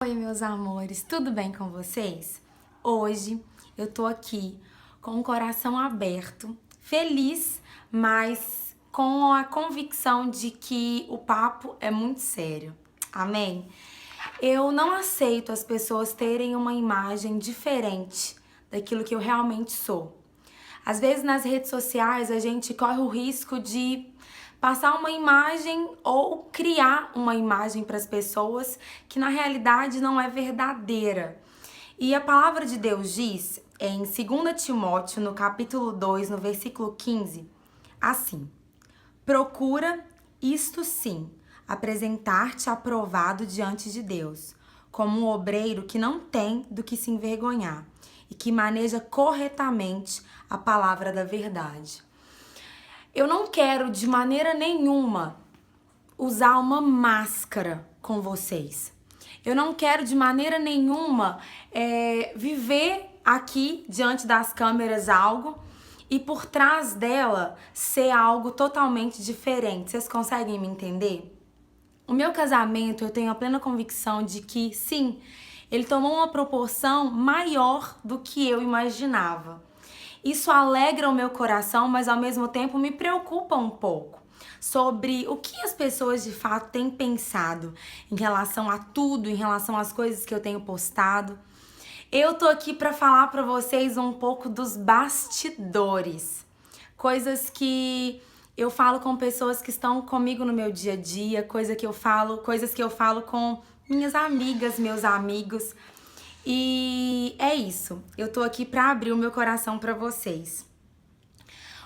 Oi, meus amores, tudo bem com vocês? Hoje eu tô aqui com o coração aberto, feliz, mas com a convicção de que o papo é muito sério. Amém? Eu não aceito as pessoas terem uma imagem diferente daquilo que eu realmente sou. Às vezes nas redes sociais a gente corre o risco de passar uma imagem ou criar uma imagem para as pessoas que na realidade não é verdadeira. E a palavra de Deus diz em 2 Timóteo, no capítulo 2, no versículo 15, assim: procura, isto sim, apresentar-te aprovado diante de Deus, como um obreiro que não tem do que se envergonhar e que maneja corretamente a palavra da verdade. Eu não quero de maneira nenhuma usar uma máscara com vocês. Eu não quero de maneira nenhuma viver aqui diante das câmeras algo e por trás dela ser algo totalmente diferente. Vocês conseguem me entender? O meu casamento, eu tenho a plena convicção de que, sim, ele tomou uma proporção maior do que eu imaginava. Isso alegra o meu coração, mas ao mesmo tempo me preocupa um pouco sobre o que as pessoas de fato têm pensado em relação a tudo, em relação às coisas que eu tenho postado. Eu tô aqui para falar para vocês um pouco dos bastidores, coisas que eu falo com pessoas que estão comigo no meu dia a dia, coisas que eu falo com minhas amigas, meus amigos. E é isso. Eu tô aqui para abrir o meu coração para vocês.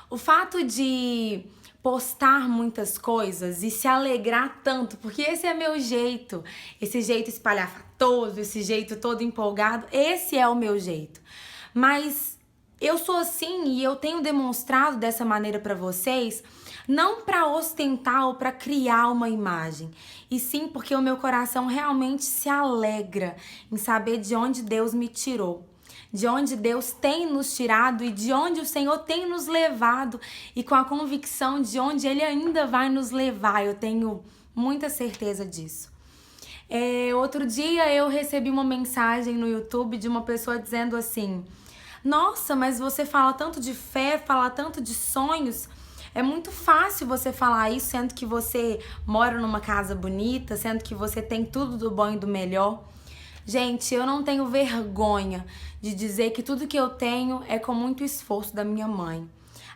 O fato de postar muitas coisas e se alegrar tanto, porque esse é meu jeito, esse jeito espalhafatoso, esse jeito todo empolgado, esse é o meu jeito. Mas eu sou assim e eu tenho demonstrado dessa maneira para vocês, não para ostentar ou para criar uma imagem, e sim porque o meu coração realmente se alegra em saber de onde Deus me tirou, de onde Deus tem nos tirado e de onde o Senhor tem nos levado, e com a convicção de onde Ele ainda vai nos levar. Eu tenho muita certeza disso. Outro dia eu recebi uma mensagem no YouTube de uma pessoa dizendo assim: nossa, mas você fala tanto de fé, fala tanto de sonhos. É muito fácil você falar isso, sendo que você mora numa casa bonita, sendo que você tem tudo do bom e do melhor. Gente, eu não tenho vergonha de dizer que tudo que eu tenho é com muito esforço da minha mãe.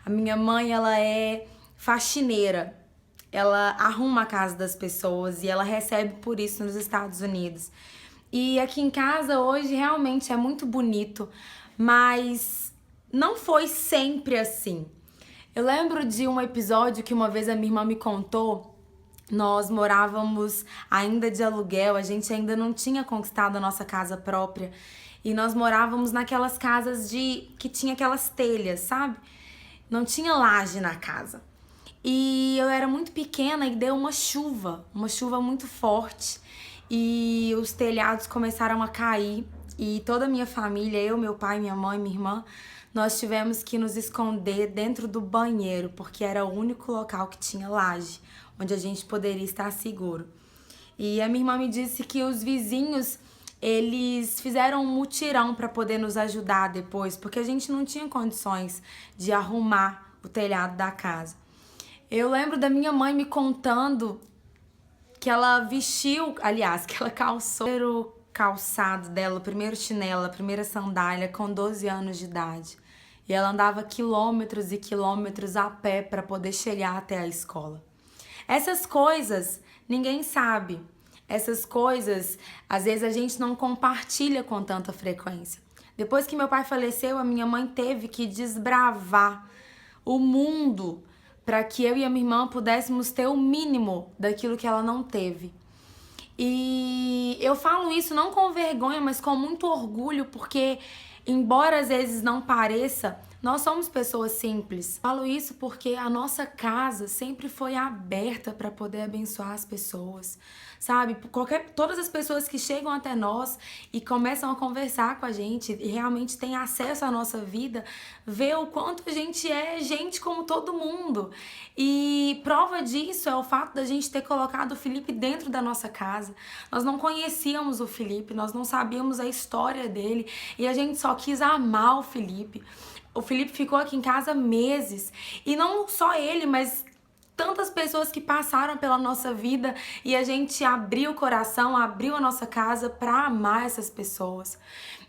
A minha mãe, ela é faxineira. Ela arruma a casa das pessoas e ela recebe por isso nos Estados Unidos. E aqui em casa hoje realmente é muito bonito, mas não foi sempre assim. Eu lembro de um episódio que uma vez a minha irmã me contou. Nós morávamos ainda de aluguel, a gente ainda não tinha conquistado a nossa casa própria. E nós morávamos naquelas casas que tinha aquelas telhas, sabe? Não tinha laje na casa. E eu era muito pequena e deu uma chuva muito forte. E os telhados começaram a cair. E toda a minha família, eu, meu pai, minha mãe, minha irmã, nós tivemos que nos esconder dentro do banheiro, porque era o único local que tinha laje, onde a gente poderia estar seguro. E a minha irmã me disse que os vizinhos, eles fizeram um mutirão para poder nos ajudar depois, porque a gente não tinha condições de arrumar o telhado da casa. Eu lembro da minha mãe me contando que ela vestiu, aliás, que ela calçou o calçado dela, o primeiro chinelo, a primeira sandália com 12 anos de idade. E ela andava quilômetros e quilômetros a pé para poder chegar até a escola. Essas coisas ninguém sabe. Essas coisas, às vezes, a gente não compartilha com tanta frequência. Depois que meu pai faleceu, a minha mãe teve que desbravar o mundo para que eu e a minha irmã pudéssemos ter o mínimo daquilo que ela não teve. E eu falo isso não com vergonha, mas com muito orgulho, porque embora às vezes não pareça, Nós somos pessoas simples. Falo isso porque a nossa casa sempre foi aberta para poder abençoar as pessoas, sabe? Todas as pessoas que chegam até nós e começam a conversar com a gente e realmente têm acesso à nossa vida, vê o quanto a gente é gente como todo mundo. E prova disso é o fato da gente ter colocado o Felipe dentro da nossa casa. Nós não conhecíamos o Felipe, nós não sabíamos a história dele e a gente só quis amar o Felipe. O Felipe ficou aqui em casa meses. E não só ele, mas tantas pessoas que passaram pela nossa vida e a gente abriu o coração, abriu a nossa casa para amar essas pessoas.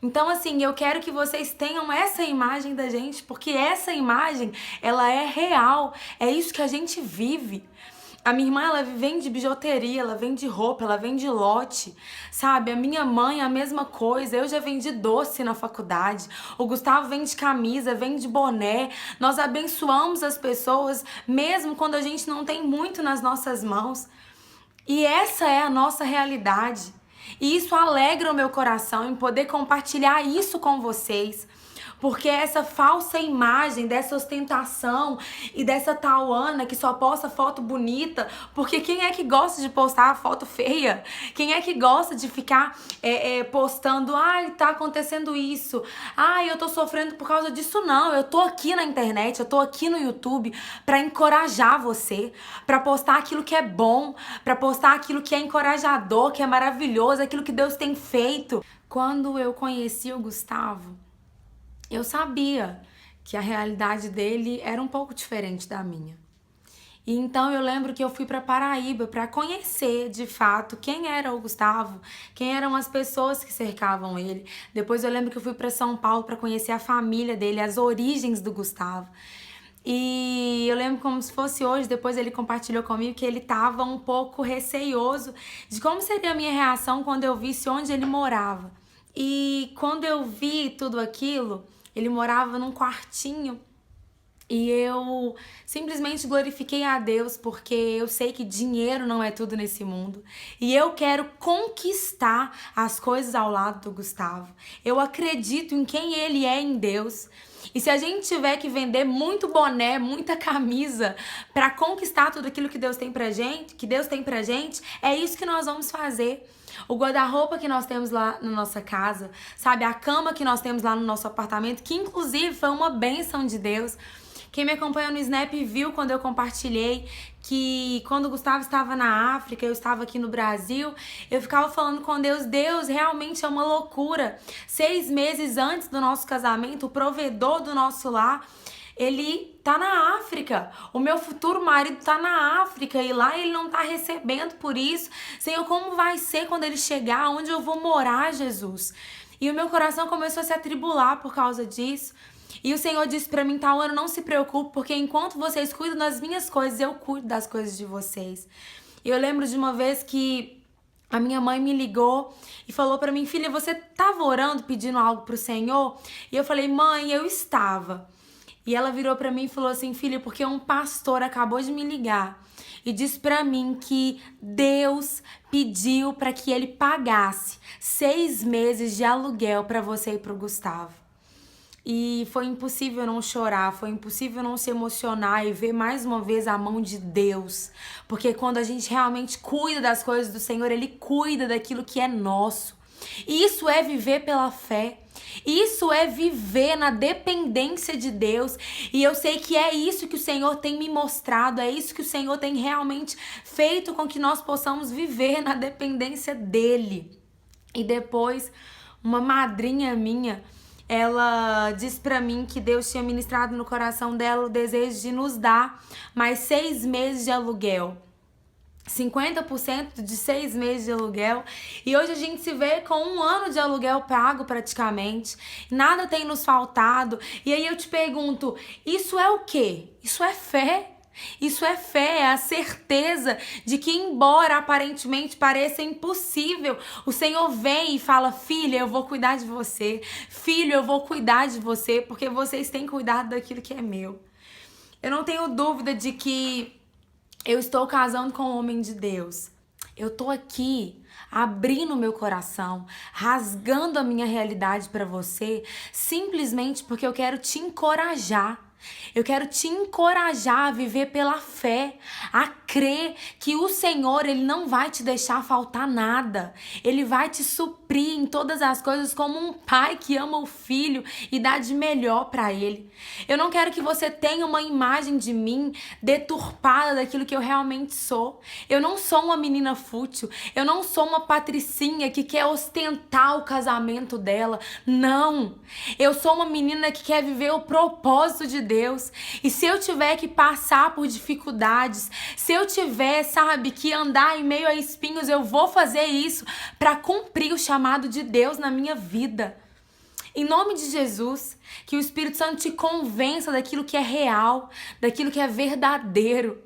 Então, assim, eu quero que vocês tenham essa imagem da gente, porque essa imagem, ela é real. É isso que a gente vive. A minha irmã, ela vende bijuteria, ela vende roupa, ela vende lote, sabe? A minha mãe, a mesma coisa. Eu já vendi doce na faculdade. O Gustavo vende camisa, vende boné. Nós abençoamos as pessoas, mesmo quando a gente não tem muito nas nossas mãos. E essa é a nossa realidade. E isso alegra o meu coração em poder compartilhar isso com vocês. Porque essa falsa imagem dessa ostentação e dessa tal Ana que só posta foto bonita, porque quem é que gosta de postar foto feia? Quem é que gosta de ficar postando, ai, tá acontecendo isso, ai, eu tô sofrendo por causa disso? Não, eu tô aqui na internet, eu tô aqui no YouTube pra encorajar você, pra postar aquilo que é bom, pra postar aquilo que é encorajador, que é maravilhoso, aquilo que Deus tem feito. Quando eu conheci o Gustavo, eu sabia que a realidade dele era um pouco diferente da minha. E então eu lembro que eu fui para Paraíba para conhecer de fato quem era o Gustavo, quem eram as pessoas que cercavam ele. Depois eu lembro que eu fui para São Paulo para conhecer a família dele, as origens do Gustavo. E eu lembro como se fosse hoje, depois ele compartilhou comigo que ele estava um pouco receioso de como seria a minha reação quando eu visse onde ele morava. E quando eu vi tudo aquilo, ele morava num quartinho e eu simplesmente glorifiquei a Deus porque eu sei que dinheiro não é tudo nesse mundo. E eu quero conquistar as coisas ao lado do Gustavo. Eu acredito em quem ele é em Deus. E se a gente tiver que vender muito boné, muita camisa para conquistar tudo aquilo que Deus tem pra gente, é isso que nós vamos fazer. O guarda-roupa que nós temos lá na nossa casa, sabe? A cama que nós temos lá no nosso apartamento, que inclusive foi uma bênção de Deus. Quem me acompanha no Snap viu quando eu compartilhei que quando o Gustavo estava na África, eu estava aqui no Brasil, eu ficava falando com Deus, Deus, realmente é uma loucura. 6 meses antes do nosso casamento, o provedor do nosso lar, ele tá na África, o meu futuro marido tá na África e lá ele não tá recebendo por isso. Senhor, como vai ser quando ele chegar? Onde eu vou morar, Jesus? E o meu coração começou a se atribular por causa disso. E o Senhor disse pra mim, Tauana, não se preocupe, porque enquanto vocês cuidam das minhas coisas, eu cuido das coisas de vocês. E eu lembro de uma vez que a minha mãe me ligou e falou pra mim, filha, você tava orando, pedindo algo pro Senhor? E eu falei, mãe, eu estava. E ela virou pra mim e falou assim, filha, porque um pastor acabou de me ligar e disse pra mim que Deus pediu pra que ele pagasse 6 meses de aluguel pra você e pro Gustavo. E foi impossível não chorar, foi impossível não se emocionar e ver mais uma vez a mão de Deus. Porque quando a gente realmente cuida das coisas do Senhor, Ele cuida daquilo que é nosso. E isso é viver pela fé. Isso é viver na dependência de Deus. E eu sei que é isso que o Senhor tem me mostrado, é isso que o Senhor tem realmente feito com que nós possamos viver na dependência dEle. E depois, uma madrinha minha, ela disse pra mim que Deus tinha ministrado no coração dela o desejo de nos dar mais 6 meses de aluguel. 50% de 6 meses de aluguel. E hoje a gente se vê com 1 ano de aluguel pago praticamente. Nada tem nos faltado. E aí eu te pergunto, isso é o quê? Isso é fé? Isso é fé, é a certeza de que, embora aparentemente pareça impossível, o Senhor vem e fala, filha, eu vou cuidar de você, filho, eu vou cuidar de você, porque vocês têm cuidado daquilo que é meu. Eu não tenho dúvida de que eu estou casando com um homem de Deus. Eu tô aqui abrindo o meu coração, rasgando a minha realidade para você, simplesmente porque eu quero te encorajar. Eu quero te encorajar a viver pela fé, a crer que o Senhor, Ele não vai te deixar faltar nada. Ele vai te suprir em todas as coisas como um pai que ama o filho e dá de melhor para ele. Eu não quero que você tenha uma imagem de mim deturpada daquilo que eu realmente sou. Eu não sou uma menina fútil, eu não sou uma patricinha que quer ostentar o casamento dela. Não! Eu sou uma menina que quer viver o propósito de Deus. E se eu tiver que passar por dificuldades, se eu tiver, sabe, que andar em meio a espinhos, eu vou fazer isso para cumprir o chamado de Deus na minha vida. Em nome de Jesus, que o Espírito Santo te convença daquilo que é real, daquilo que é verdadeiro.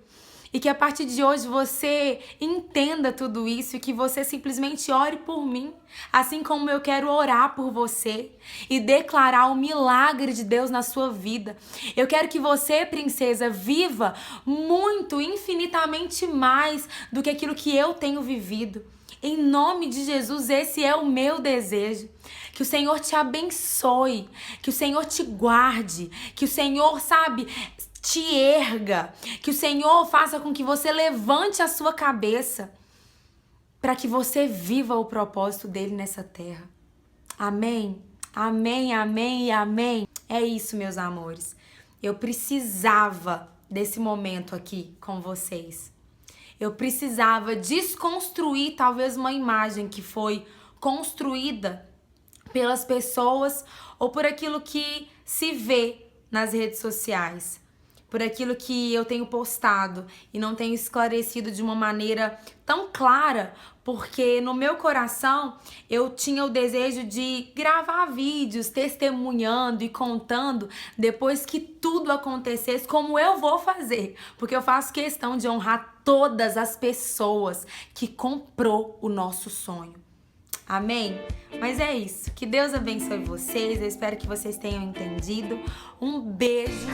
E que a partir de hoje você entenda tudo isso e que você simplesmente ore por mim, assim como eu quero orar por você e declarar o milagre de Deus na sua vida. Eu quero que você, princesa, viva muito, infinitamente mais do que aquilo que eu tenho vivido. Em nome de Jesus, esse é o meu desejo. Que o Senhor te abençoe, que o Senhor te guarde, que o Senhor, sabe, te erga, que o Senhor faça com que você levante a sua cabeça para que você viva o propósito dele nessa terra. Amém? Amém, amém e amém. É isso, meus amores. Eu precisava desse momento aqui com vocês. Eu precisava desconstruir talvez uma imagem que foi construída pelas pessoas ou por aquilo que se vê nas redes sociais. Por aquilo que eu tenho postado e não tenho esclarecido de uma maneira tão clara, porque no meu coração eu tinha o desejo de gravar vídeos testemunhando e contando depois que tudo acontecesse, como eu vou fazer, porque eu faço questão de honrar todas as pessoas que comprou o nosso sonho. Amém? Mas é isso. Que Deus abençoe vocês. Eu espero que vocês tenham entendido. Um beijo.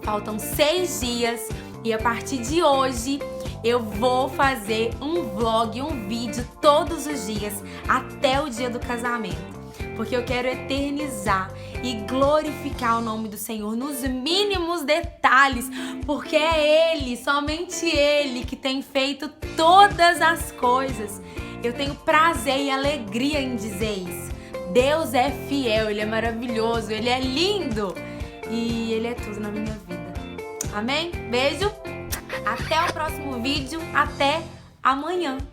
Faltam 6 dias e a partir de hoje eu vou fazer um vlog, um vídeo todos os dias até o dia do casamento. Porque eu quero eternizar e glorificar o nome do Senhor nos mínimos detalhes, porque é Ele, somente Ele, que tem feito todas as coisas. Eu tenho prazer e alegria em dizer isso. Deus é fiel, Ele é maravilhoso, Ele é lindo e Ele é tudo na minha vida. Amém? Beijo, até o próximo vídeo, até amanhã.